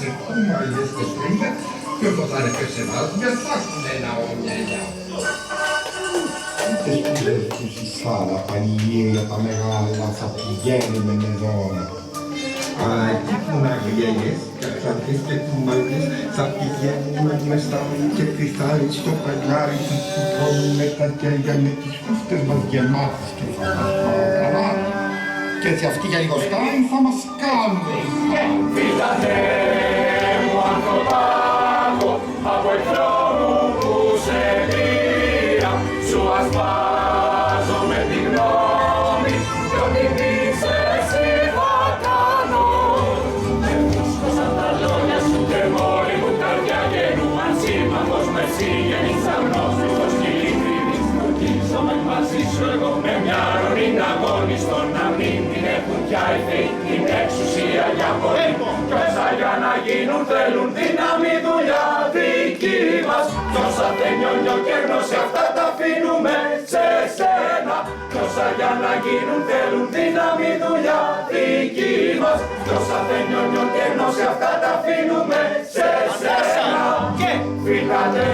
se kumma jeste stringa, joko saada kösevät ja saknena on ja. Che scusa tu si fa la paniera, ta megalla, sappigliere nelle zone. Tipo una grieges, che tu maltes, sappigliere nelle stare, che cristalli, sto parlare, tutti con le tantierie, metti scuste, sbagliamate, schifate, και έτσι αυτή για λιγοστάρι θα μας κάνουν. Φύγατε μου ανθρωπάκο, από εχθρό μου που σε πήρα, σου ασπάζω με τη γνώμη, κι ό,τι πεις εσύ θα κάνω. Δεν βρίσκωσαν τα λόγια σου και μόλι μου καρδιά γεννούμαν σύμμαχος με συγγενείς αγνώστους κυλικρίνης. Ρωτήσαμε μαζί σου εγώ με μια ροή αγώνιστο να μην την έχουν πια οι θεοί την εξουσία για πολύ. Κι όσα για να γίνουν θέλουν δύναμη δουλειά δική μας. Κι όσα δεν νιώνιο και γνώση αυτά τα αφήνουμε σε σένα. Κι όσα για να γίνουν θέλουν δύναμη δουλειά δική μας. Κι όσα δεν νιώνιο και γνώση αυτά τα αφήνουμε σε σένα. Φύγατε